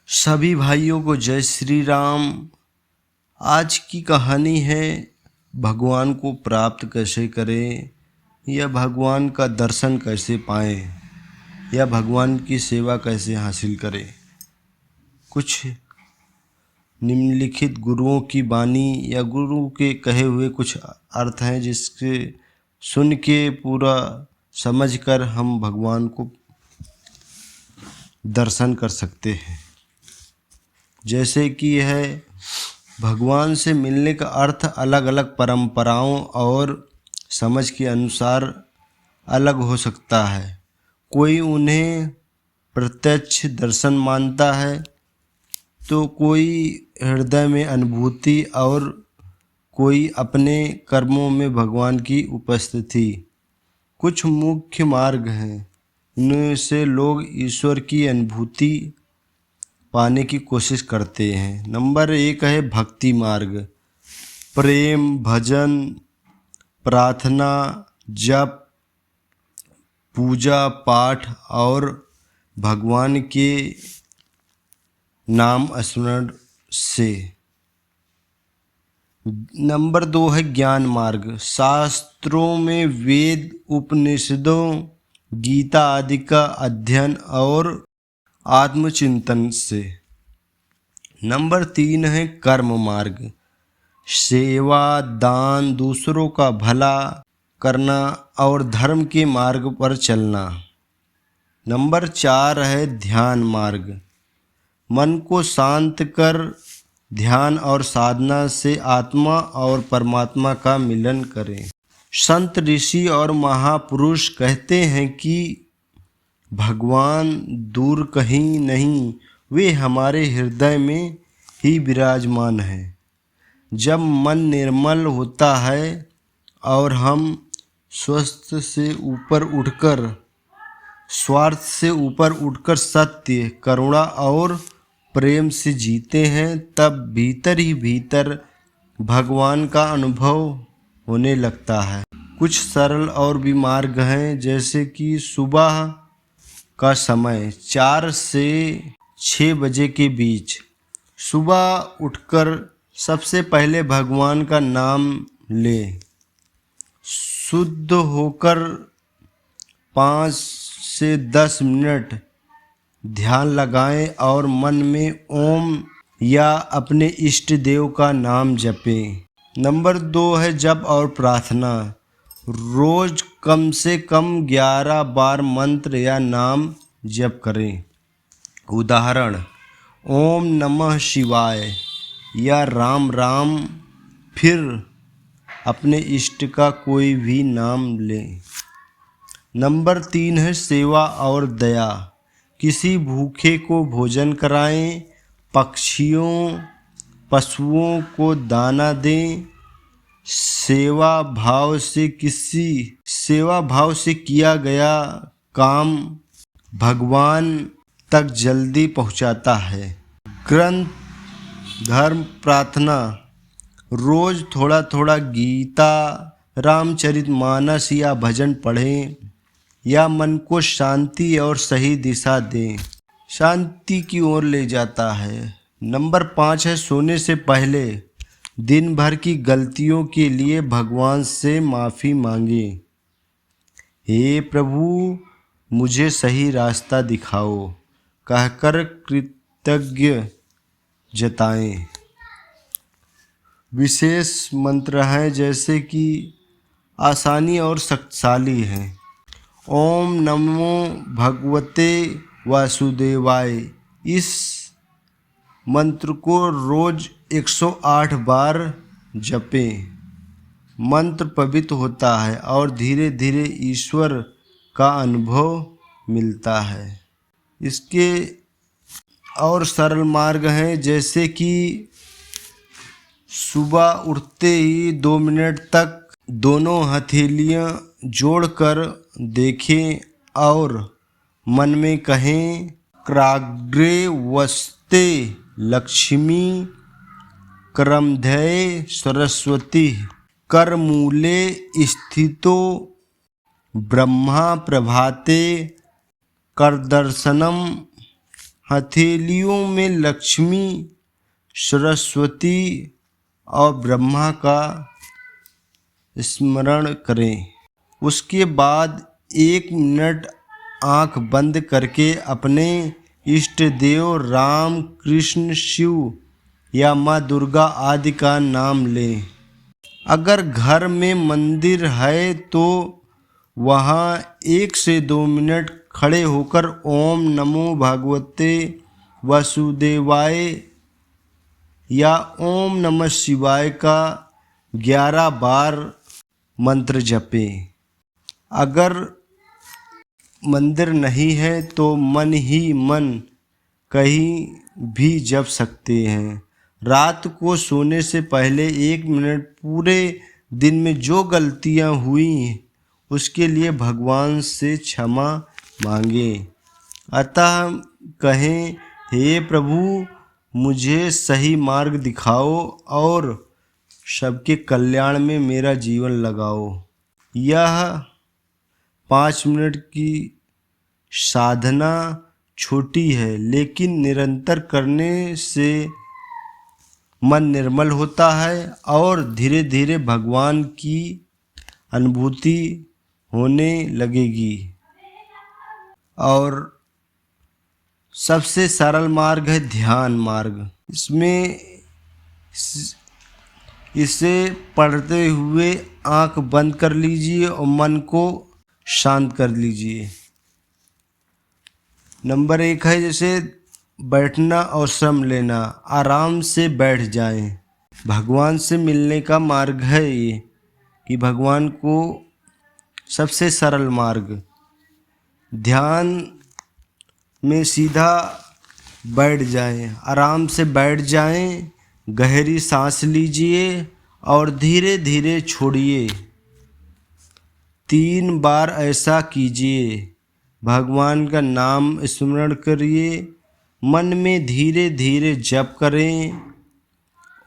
सभी भाइयों को जय श्री राम। आज की कहानी है भगवान को प्राप्त कैसे करें या भगवान का दर्शन कैसे पाएं या भगवान की सेवा कैसे हासिल करें। कुछ निम्नलिखित गुरुओं की वाणी या गुरु के कहे हुए कुछ अर्थ हैं जिसके सुन के पूरा समझकर हम भगवान को दर्शन कर सकते हैं। जैसे कि है भगवान से मिलने का अर्थ अलग अलग परंपराओं और समझ के अनुसार अलग हो सकता है। कोई उन्हें प्रत्यक्ष दर्शन मानता है तो कोई हृदय में अनुभूति और कोई अपने कर्मों में भगवान की उपस्थिति। कुछ मुख्य मार्ग हैं, इनमें से लोग ईश्वर की अनुभूति पाने की कोशिश करते हैं। नंबर 1 है भक्ति मार्ग। प्रेम, भजन, प्रार्थना, जप, पूजा पाठ और भगवान के नाम स्मरण से। नंबर 2 है ज्ञान मार्ग। शास्त्रों में वेद, उपनिषदों, गीता आदि का अध्ययन और आत्मचिंतन से। नंबर 3 है कर्म मार्ग। सेवा, दान, दूसरों का भला करना और धर्म के मार्ग पर चलना। नंबर 4 है ध्यान मार्ग। मन को शांत कर ध्यान और साधना से आत्मा और परमात्मा का मिलन करें। संत, ऋषि और महापुरुष कहते हैं कि भगवान दूर कहीं नहीं, वे हमारे हृदय में ही विराजमान हैं। जब मन निर्मल होता है और हम स्वार्थ से ऊपर उठकर सत्य, करुणा और प्रेम से जीते हैं, तब भीतर ही भीतर भगवान का अनुभव होने लगता है। कुछ सरल और भी मार्ग हैं, जैसे कि सुबह का समय 4 से 6 बजे के बीच सुबह उठकर सबसे पहले भगवान का नाम लें। शुद्ध होकर 5 से 10 मिनट ध्यान लगाएं और मन में ओम या अपने इष्ट देव का नाम जपें। नंबर 2 है जप और प्रार्थना। रोज कम से कम 11 बार मंत्र या नाम जप करें। उदाहरण, ओम नमः शिवाय या राम राम, फिर अपने इष्ट का कोई भी नाम लें। नंबर 3 है सेवा और दया। किसी भूखे को भोजन कराएं, पशुओं को दाना दें। सेवा भाव से किया गया काम भगवान तक जल्दी पहुंचाता है। ग्रंथ, धर्म, प्रार्थना। रोज थोड़ा थोड़ा गीता, रामचरितमानस या भजन पढ़ें या मन को शांति और सही दिशा दें, शांति की ओर ले जाता है। नंबर 5 है सोने से पहले दिन भर की गलतियों के लिए भगवान से माफ़ी मांगे। हे प्रभु, मुझे सही रास्ता दिखाओ कहकर कृतज्ञ जताएं। विशेष मंत्र हैं, जैसे कि आसानी और शक्तिशाली हैं। ओम नमो भगवते वासुदेवाय। इस मंत्र को रोज 108 बार जपें। मंत्र पवित्र होता है और धीरे धीरे ईश्वर का अनुभव मिलता है। इसके और सरल मार्ग हैं, जैसे कि सुबह उठते ही 2 मिनट तक दोनों हथेलियां जोड़कर देखें और मन में कहें, कराग्रे वस्ते लक्ष्मी, करमध्य सरस्वती, करमूले स्थितो ब्रह्मा प्रभाते, करदर्शनम हथेलियों में लक्ष्मी, सरस्वती और ब्रह्मा का स्मरण करें। उसके बाद 1 मिनट आंख बंद करके अपने इष्ट देव राम, कृष्ण, शिव या माँ दुर्गा आदि का नाम लें। अगर घर में मंदिर है तो वहाँ 1 से 2 मिनट खड़े होकर ओम नमो भगवते वासुदेवाय या ओम नमः शिवाय का 11 बार मंत्र जपें। अगर मंदिर नहीं है तो मन ही मन कहीं भी जप सकते हैं। रात को सोने से पहले 1 मिनट पूरे दिन में जो गलतियां हुई उसके लिए भगवान से क्षमा मांगें। अतः कहें, हे प्रभु, मुझे सही मार्ग दिखाओ और सबके कल्याण में मेरा जीवन लगाओ। यह 5 मिनट की साधना छोटी है, लेकिन निरंतर करने से मन निर्मल होता है और धीरे धीरे भगवान की अनुभूति होने लगेगी। और सबसे सरल मार्ग है ध्यान मार्ग। इसे पढ़ते हुए आंख बंद कर लीजिए और मन को शांत कर लीजिए। नंबर 1 है जैसे बैठना और श्रम लेना। आराम से बैठ जाएं। भगवान से मिलने का मार्ग है ये, कि भगवान को सबसे सरल मार्ग। ध्यान में सीधा बैठ जाएं, आराम से बैठ जाएं, गहरी सांस लीजिए और धीरे धीरे छोड़िए। 3 बार ऐसा कीजिए। भगवान का नाम स्मरण करिए, मन में धीरे धीरे जप करें।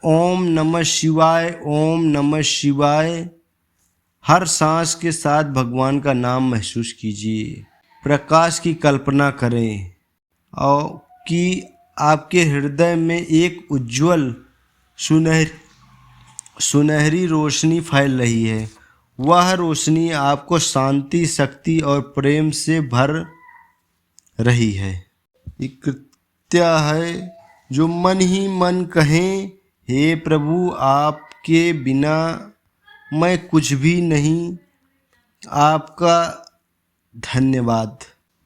ओम नमः शिवाय, ओम नमः शिवाय। हर सांस के साथ भगवान का नाम महसूस कीजिए। प्रकाश की कल्पना करें और कि आपके हृदय में एक उज्जवल सुनहरी रोशनी फैल रही है। वह रोशनी आपको शांति, शक्ति और प्रेम से भर रही है। एक कृत्य है जो मन ही मन कहें, हे प्रभु, आपके बिना मैं कुछ भी नहीं, आपका धन्यवाद।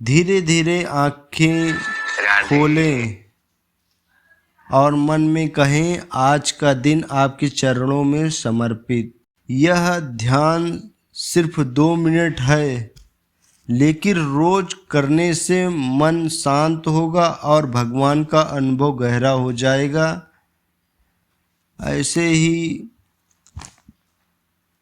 धीरे धीरे आंखें खोलें और मन में कहें, आज का दिन आपके चरणों में समर्पित। यह ध्यान सिर्फ 2 मिनट है, लेकिन रोज करने से मन शांत होगा और भगवान का अनुभव गहरा हो जाएगा। ऐसे ही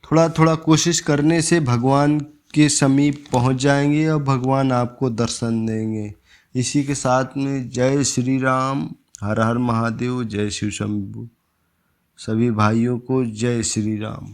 थोड़ा थोड़ा कोशिश करने से भगवान के समीप पहुंच जाएंगे और भगवान आपको दर्शन देंगे। इसी के साथ में जय श्री राम, हर हर महादेव, जय शिव शंभु। सभी भाइयों को जय श्री राम।